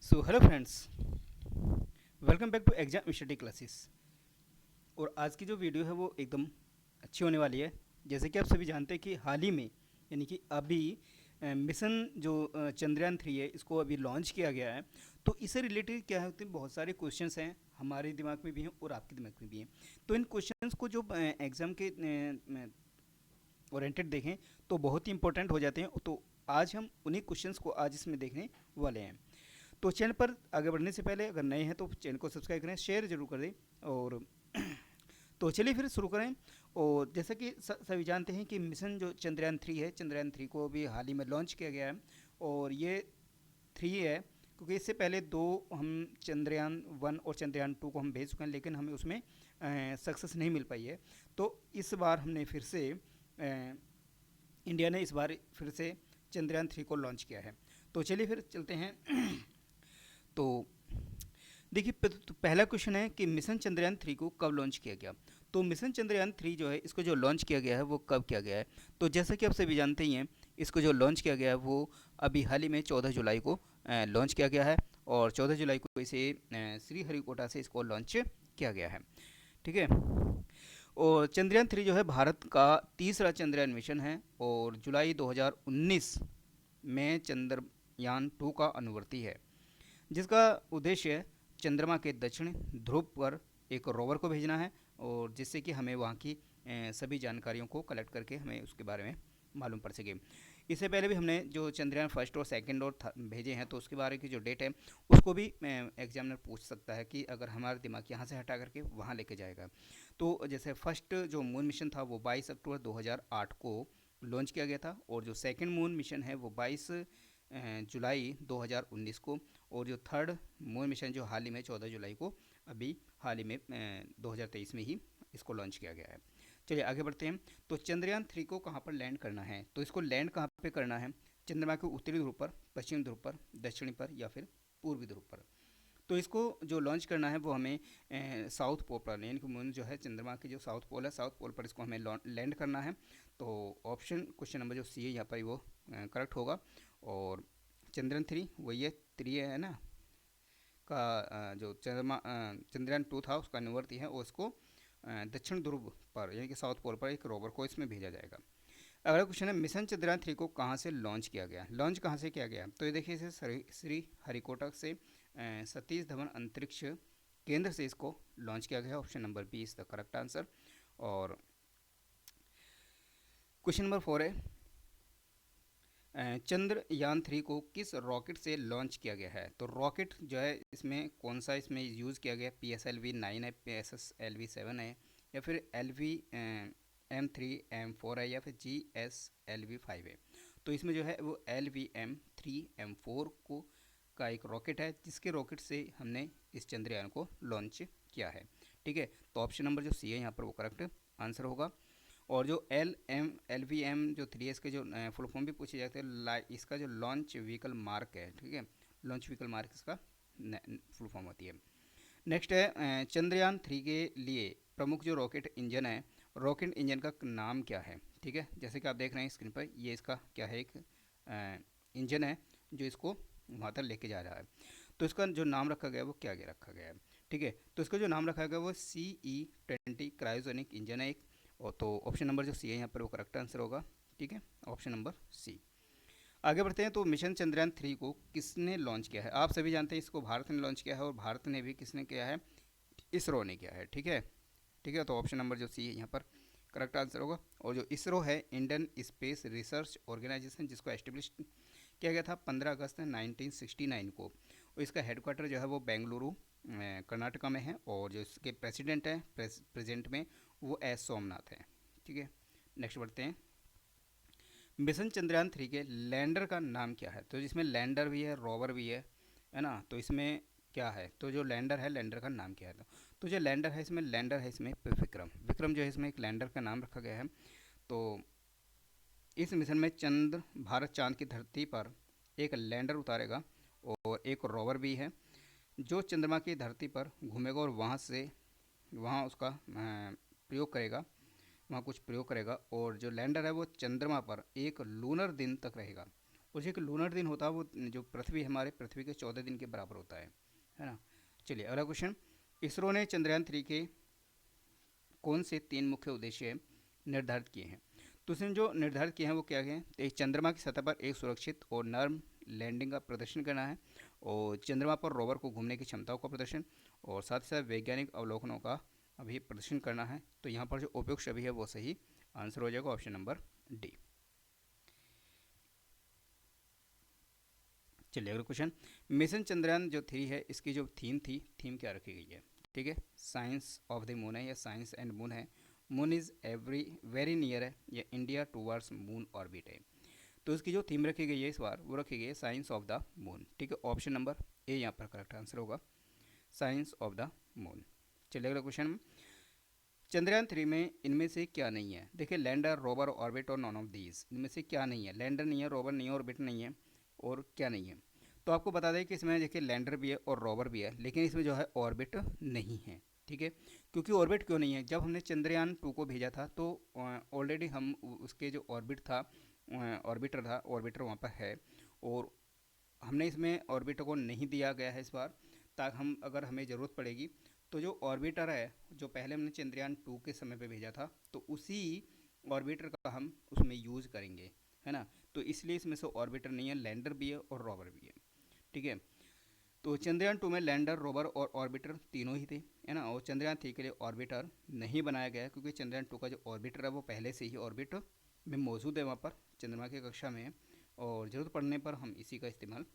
So hello friends, welcome back to exam study classes. और आज की जो वीडियो है वो एकदम अच्छी होने वाली है। जैसे कि आप सभी जानते हैं कि हाल ही में यानी कि अभी मिशन जो चंद्रयान 3 है इसको अभी लॉन्च किया गया है। तो इससे रिलेटेड क्या होते हैं, बहुत सारे क्वेश्चंस हैं हमारे दिमाग में भी हैं और आपके दिमाग में भी हैं। तो इन क्वेश्चंस को जो एग्ज़ाम के ओरिएंटेड देखें तो बहुत ही इंपॉर्टेंट हो जाते हैं। तो आज हम उन्हीं क्वेश्चंस को आज इसमें देखने वाले हैं। तो चैनल पर आगे बढ़ने से पहले अगर नए हैं तो चैनल को सब्सक्राइब करें, शेयर जरूर कर दें। और तो चलिए फिर शुरू करें। और जैसा कि सभी जानते हैं कि मिशन जो चंद्रयान 3 है, चंद्रयान 3 को भी हाल ही में लॉन्च किया गया है। और ये 3 है क्योंकि इससे पहले दो हम चंद्रयान 1 और चंद्रयान 2 को हम भेज चुके हैं, लेकिन हमें उसमें सक्सेस नहीं मिल पाई है। तो इस बार हमने फिर से इंडिया ने इस बार फिर से चंद्रयान 3 को लॉन्च किया है। तो चलिए फिर चलते हैं। तो देखिए, तो पहला क्वेश्चन है कि मिशन चंद्रयान 3 को कब लॉन्च किया गया। तो मिशन चंद्रयान 3 जो है इसको जो लॉन्च किया गया है वो कब किया गया है। तो जैसा कि आप सभी जानते ही हैं, इसको जो लॉन्च किया गया है वो अभी हाल ही में 14 जुलाई को लॉन्च किया गया है। और 14 जुलाई को इसे श्रीहरिकोटा से इसको लॉन्च किया गया है। ठीक है। और चंद्रयान 3 जो है भारत का तीसरा चंद्रयान मिशन है और जुलाई 2019 में चंद्रयान 2 का अनुवर्ती है, जिसका उद्देश्य चंद्रमा के दक्षिण ध्रुव पर एक रोवर को भेजना है। और जिससे कि हमें वहाँ की सभी जानकारियों को कलेक्ट करके हमें उसके बारे में मालूम पड़ सके। इससे पहले भी हमने जो चंद्रयान फर्स्ट और सेकंड और भेजे हैं, तो उसके बारे की जो डेट है उसको भी एग्जामिनर पूछ सकता है कि अगर हमारा दिमाग यहाँ से हटा करके वहाँ लेके जाएगा। तो जैसे फर्स्ट जो मून मिशन था वो 22 अक्टूबर 2008 को लॉन्च किया गया था। और जो सेकंड मून मिशन है वो 22 जुलाई 2019 को। और जो थर्ड मून मिशन जो हाल ही में 14 जुलाई को अभी हाल ही में 2023 में ही इसको लॉन्च किया गया है। चलिए आगे बढ़ते हैं। तो चंद्रयान 3 को कहाँ पर लैंड करना है, तो इसको लैंड कहाँ पे करना है, चंद्रमा के उत्तरी ध्रुव पर, पश्चिम ध्रुव पर, दक्षिणी पर या फिर पूर्वी ध्रुव पर। तो इसको जो लॉन्च करना है वो हमें साउथ पोल पर, यानी कि मून जो है चंद्रमा की जो साउथ पोल है, साउथ पोल पर इसको हमें लैंड करना है। तो ऑप्शन क्वेश्चन नंबर जो सी है यहाँ पर वो करेक्ट होगा। और चंद्रयान 3 वही है, 3 है ना का जो चंद्रयान 2 था उसका अनुवर्ती है और उसको दक्षिण ध्रुव पर यानी कि साउथ पोल पर एक रोवर को इसमें भेजा जाएगा। अगला क्वेश्चन है मिशन चंद्रयान 3 को कहाँ से लॉन्च किया गया। लॉन्च कहाँ से किया गया, तो ये देखिए इसे श्री हरिकोटा से सतीश धवन अंतरिक्ष केंद्र से इसको लॉन्च किया गया। Option number B is the correct answer. और क्वेश्चन नंबर 4 है चंद्रयान 3 को किस रॉकेट से लॉन्च किया गया है। तो रॉकेट जो है इसमें कौन सा इसमें यूज़ किया गया, PSLV-9 है, PSLV-7 है, या फिर LV-M3M4 है, या फिर GSLV-5 है। तो इसमें जो है वो LV-M3M4 को का एक रॉकेट है, जिसके रॉकेट से हमने इस चंद्रयान को लॉन्च किया है। ठीक है। तो ऑप्शन नंबर जो सी है यहाँ पर वो करेक्ट आंसर होगा। और जो LV-M जो 3S के जो फुल फॉर्म भी पूछे जाते हैं, इसका जो लॉन्च व्हीकल मार्क है, ठीक है, लॉन्च व्हीकल मार्क इसका फुल फॉर्म होती है। नेक्स्ट है चंद्रयान 3 के लिए प्रमुख जो रॉकेट इंजन है, रॉकेट इंजन का नाम क्या है। ठीक है, जैसे कि आप देख रहे हैं स्क्रीन पर, ये इसका क्या है, एक इंजन है जो इसको वहाँ तक लेके जा रहा है। तो इसका जो नाम रखा गया है वो क्या रखा गया है। ठीक है, तो इसका जो नाम रखा गया वो CE-20 क्रायोजेनिक इंजन है एक। और तो ऑप्शन नंबर जो सी है यहाँ पर वो करेक्ट आंसर होगा। ठीक है, ऑप्शन नंबर सी। आगे बढ़ते हैं। तो मिशन चंद्रयान 3 को किसने लॉन्च किया है। आप सभी जानते हैं इसको भारत ने लॉन्च किया है, और भारत ने भी किसने किया है, इसरो ने किया है। ठीक है। ठीक है, तो ऑप्शन नंबर जो सी है यहाँ पर करेक्ट आंसर होगा। और जो इसरो है, इंडियन स्पेस रिसर्च ऑर्गेनाइजेशन, जिसको एस्टेब्लिश किया गया था 15 अगस्त 1969 को। और इसका हेडक्वार्टर जो है वो बेंगलुरु कर्नाटका में है। और जो इसके प्रेसिडेंट हैं प्रेजेंट में वो एस सोमनाथ हैं। ठीक है, नेक्स्ट बढ़ते हैं। मिशन चंद्रयान 3 के लैंडर का नाम क्या है। तो इसमें लैंडर भी है, रोवर भी है ना। तो इसमें क्या है, तो जो लैंडर है, लैंडर का नाम क्या है। तो जो लैंडर है इसमें, लैंडर है इसमें विक्रम। विक्रम जो है इसमें एक लैंडर का नाम रखा गया है। तो इस मिशन में भारत चांद की धरती पर एक लैंडर उतारेगा और एक रोवर भी है जो चंद्रमा की धरती पर घूमेगा और वहाँ उसका प्रयोग करेगा, वहाँ कुछ प्रयोग करेगा। और जो लैंडर है वो चंद्रमा पर एक लूनर दिन तक रहेगा और जो एक लूनर दिन होता है वो जो पृथ्वी हमारे पृथ्वी के 14 दिन के बराबर होता है ना। चलिए अगला क्वेश्चन, इसरो ने चंद्रयान 3 के कौन से 3 मुख्य उद्देश्य निर्धारित किए हैं? तो उसने जो निर्धारित किए हैं वो क्या है? एक, चंद्रमा की सतह पर एक सुरक्षित और नर्म लैंडिंग का प्रदर्शन करना है, और चंद्रमा पर रोवर को घूमने की क्षमताओं का प्रदर्शन, और साथ ही साथ वैज्ञानिक अवलोकनों का अभी प्रदर्शन करना है। तो यहाँ पर जो उपयुक्त अभी है वो सही आंसर हो जाएगा ऑप्शन नंबर डी। चलिए अगला क्वेश्चन, मिशन चंद्रयान जो 3 है इसकी जो थीम क्या रखी गई है? ठीक है, साइंस ऑफ द मून है या साइंस एंड मून है, moon is every very near है, या इंडिया टूवर्ड्स मून ऑर्बिट है। तो इसकी जो थीम रखी गई है इस बार वो रखी गई है साइंस ऑफ द मून। ठीक है, ऑप्शन नंबर ए यहाँ पर करेक्ट आंसर होगा, साइंस ऑफ द मून। चलिए अगला क्वेश्चन, चंद्रयान 3 में इनमें से क्या नहीं है? देखिए, लैंडर, रोवर, ऑर्बिट और नॉन ऑफ दीज, इनमें से क्या नहीं है? लैंडर नहीं है, रोवर नहीं है, ऑर्बिट नहीं है, और क्या नहीं है? तो आपको बता दें कि इसमें देखिए लैंडर भी है और रोवर भी है, लेकिन इसमें जो है ऑर्बिट नहीं है। ठीक है, क्योंकि ऑर्बिट क्यों नहीं है? जब हमने चंद्रयान 2 को भेजा था तो ऑलरेडी हम उसके जो ऑर्बिट था, ऑर्बिटर वहाँ पर है, और हमने इसमें ऑर्बिटर को नहीं दिया गया है इस बार, ताकि हम अगर हमें ज़रूरत पड़ेगी तो जो ऑर्बिटर है जो पहले हमने चंद्रयान 2 के समय पे भेजा था तो उसी ऑर्बिटर का हम उसमें यूज़ करेंगे, है ना। तो इसलिए इसमें से ऑर्बिटर नहीं है, लैंडर भी है और रोवर भी है। ठीक है, तो चंद्रयान 2 में लैंडर, रोवर और ऑर्बिटर तीनों ही थे, है ना। और चंद्रयान 3 के लिए ऑर्बिटर नहीं बनाया गया क्योंकि चंद्रयान 2 का जो ऑर्बिटर है वो पहले से ही ऑर्बिट में मौजूद है, वहाँ पर चंद्रमा की कक्षा में है, और ज़रूरत पड़ने पर हम इसी का इस्तेमाल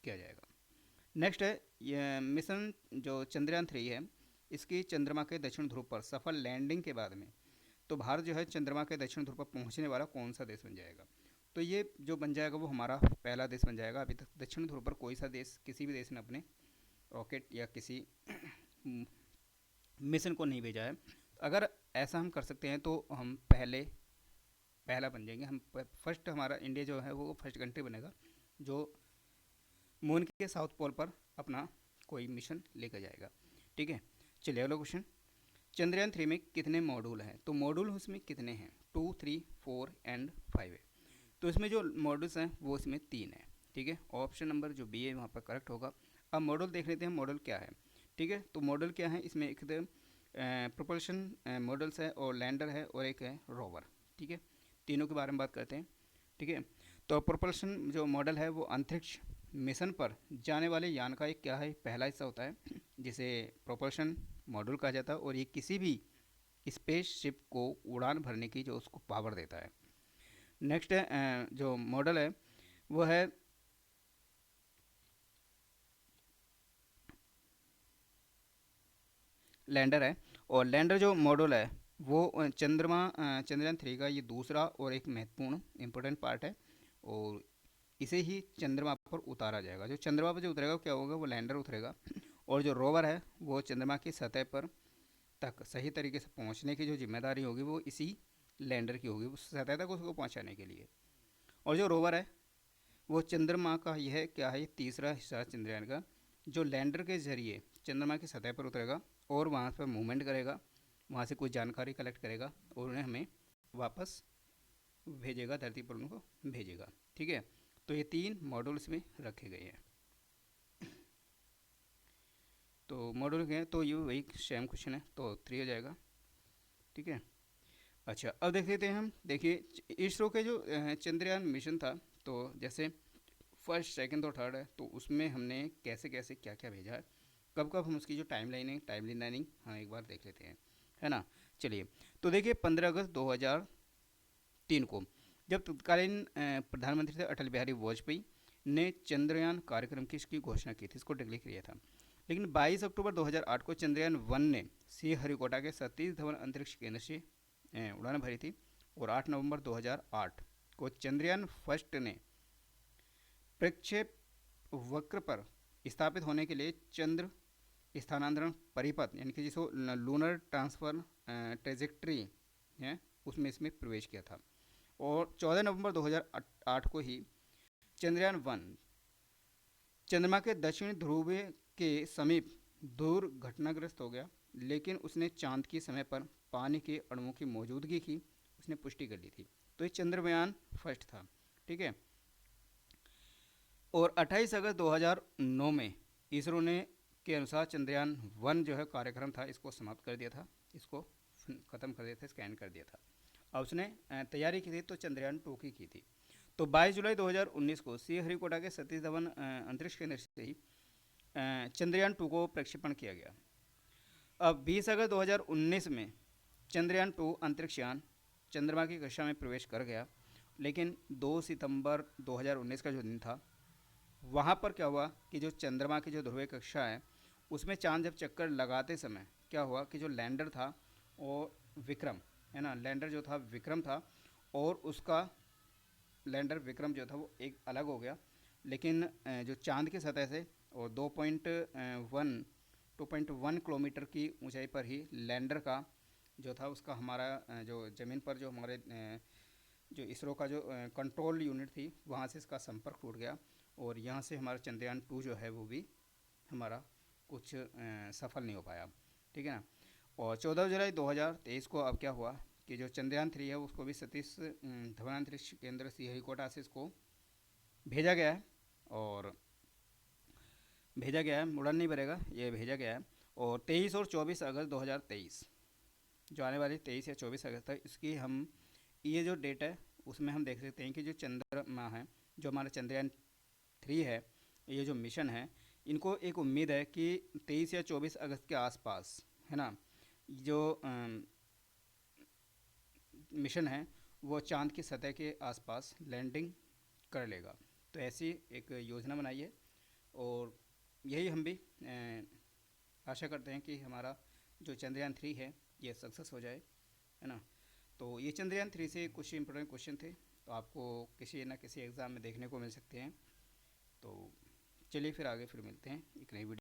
किया जाएगा। नेक्स्ट है ये मिशन जो चंद्रयान 3 है, इसकी चंद्रमा के दक्षिण ध्रुव पर सफल लैंडिंग के बाद में तो भारत जो है चंद्रमा के दक्षिण ध्रुव पर पहुंचने वाला कौन सा देश बन जाएगा? तो ये जो बन जाएगा वो हमारा पहला देश बन जाएगा। अभी तक दक्षिण ध्रुव पर कोई सा देश, किसी भी देश ने अपने रॉकेट या किसी मिशन को नहीं भेजा है। अगर ऐसा हम कर सकते हैं तो हम पहला बन जाएंगे, हम फर्स्ट, हमारा इंडिया जो है वो फर्स्ट कंट्री बनेगा जो मून के साउथ पोल पर अपना कोई मिशन लेकर जाएगा। ठीक है, चलिए अगला क्वेश्चन, चंद्रयान 3 में कितने मॉड्यूल हैं? तो मॉड्यूल उसमें कितने हैं? 2, 3, 4 एंड 5 है। तो इसमें जो मॉड्यूल्स हैं वो इसमें 3 है। ठीक है, ऑप्शन नंबर जो बी है वहाँ पर करेक्ट होगा। अब मॉड्यूल देख लेते हैं, मॉड्यूल क्या है। ठीक है, तो मॉड्यूल क्या है, इसमें एक प्रोपल्शन मॉडल्स है और लैंडर है और एक है रोवर। ठीक है, तीनों के बारे में बात करते हैं। ठीक है, तो प्रोपल्शन जो मॉडल है वो अंतरिक्ष मिशन पर जाने वाले यान का एक क्या है, पहला हिस्सा होता है जिसे प्रोपल्शन मॉड्यूल कहा जाता है, और ये किसी भी स्पेसशिप को उड़ान भरने की जो उसको पावर देता है। नेक्स्ट है जो मॉडल है वो है लैंडर है, और लैंडर जो मॉड्यूल है वो चंद्रयान 3 का ये दूसरा और एक महत्वपूर्ण इम्पोर्टेंट पार्ट है, और इसे ही चंद्रमा पर उतारा जाएगा। जो चंद्रमा पर जो उतरेगा क्या होगा, वो लैंडर उतरेगा, और जो रोवर है वो चंद्रमा की सतह पर तक सही तरीके से पहुंचने की जो जिम्मेदारी होगी वो इसी लैंडर की होगी, उस सतह तक उसको पहुंचाने के लिए। और जो रोवर है वो चंद्रमा का यह क्या है, तीसरा हिस्सा चंद्रयान का, जो लैंडर के जरिए चंद्रमा की सतह पर उतरेगा और वहाँ पर मूवमेंट करेगा, वहाँ से कुछ जानकारी कलेक्ट करेगा और उन्हें हमें वापस भेजेगा, धरती पर उनको भेजेगा। ठीक है, तो ये 3 मॉड्यूल्स में रखे गए हैं। तो मॉड्यूल के हैं तो ये वही सेम क्वेश्चन है, तो 3 हो जाएगा। ठीक है, अच्छा अब देख लेते हैं हम। देखिए इसरो के जो चंद्रयान मिशन था, तो जैसे फर्स्ट, सेकंड और थर्ड है, तो उसमें हमने कैसे कैसे क्या क्या भेजा है, कब कब हम उसकी जो टाइम लाइनिंग हम एक बार देख लेते हैं, है ना। चलिए, तो देखिए 15 अगस्त 2003 को जब तत्कालीन प्रधानमंत्री थे अटल बिहारी वाजपेयी ने चंद्रयान कार्यक्रम की इसकी घोषणा की थी, इसको डिक्लेयर किया था। लेकिन 22 अक्टूबर 2008 को चंद्रयान 1 ने श्रीहरिकोटा के सतीश धवन अंतरिक्ष केंद्र से उड़ान भरी थी, और 8 नवंबर 2008 को चंद्रयान फर्स्ट ने प्रक्षेप वक्र पर स्थापित होने के लिए चंद्र स्थानांतरण परिपथ यानी कि जिसको लूनर ट्रांसफर ट्रेजेक्ट्री है उसमें इसमें प्रवेश किया था। और 14 नवंबर 2008 को ही चंद्रयान 1 चंद्रमा के दक्षिण ध्रुव के समीप दुर्घटनाग्रस्त हो गया, लेकिन उसने चांद के समय पर पानी के अणुओं की मौजूदगी की उसने पुष्टि कर ली थी। तो ये चंद्रयान फर्स्ट था। ठीक है, और 28 अगस्त 2009 में इसरो ने के अनुसार चंद्रयान 1 जो है कार्यक्रम था इसको समाप्त कर दिया था, इसको ख़त्म कर दिया था, स्कैन कर दिया था। और उसने तैयारी की थी तो चंद्रयान 2 की थी। तो 22 जुलाई 2019 को श्रीहरिकोटा के सतीश धवन अंतरिक्ष केंद्र से ही चंद्रयान 2 को प्रक्षेपण किया गया। अब 20 अगस्त 2019 में चंद्रयान 2 अंतरिक्ष यान चंद्रमा की कक्षा में प्रवेश कर गया, लेकिन 2 सितंबर 2019 का जो दिन था वहाँ पर क्या हुआ कि जो चंद्रमा की जो ध्रुवीय कक्षा है उसमें चांद जब चक्कर लगाते समय क्या हुआ कि जो लैंडर था और विक्रम है ना, लैंडर जो था विक्रम था और उसका लैंडर विक्रम जो था वो एक अलग हो गया, लेकिन जो चांद की सतह से और 2.1 किलोमीटर की ऊंचाई पर ही लैंडर का जो था उसका हमारा जो ज़मीन पर जो हमारे जो इसरो का जो कंट्रोल यूनिट थी वहाँ से इसका संपर्क टूट गया और यहाँ से हमारा चंद्रयान 2 जो है वो भी हमारा कुछ सफल नहीं हो पाया, ठीक है ना। और 14 जुलाई 2023 को अब क्या हुआ कि जो चंद्रयान 3 है उसको भी सतीश धवन अंतरिक्ष केंद्र श्रीहरिकोटा से इसको भेजा गया है और भेजा गया है, उड़ान नहीं भरेगा, ये भेजा गया है। और 23 और 24 अगस्त 2023 जो आने वाली 23 या 24 अगस्त तक इसकी हम ये जो डेट है उसमें हम देख सकते हैं कि जो चंद्रमा है जो हमारा चंद्रयान 3 है, ये जो मिशन है इनको एक उम्मीद है कि 23 या 24 अगस्त के आसपास है ना जो मिशन है वो चांद की सतह के आसपास लैंडिंग कर लेगा। तो ऐसी एक योजना बनाई है और यही हम भी आशा करते हैं कि हमारा जो चंद्रयान 3 है ये सक्सेस हो जाए, है ना। तो ये चंद्रयान 3 से कुछ इंपॉर्टेंट क्वेश्चन थे, तो आपको किसी न किसी एग्ज़ाम में देखने को मिल सकते हैं। तो चलिए फिर आगे फिर मिलते हैं एक नई वीडियो।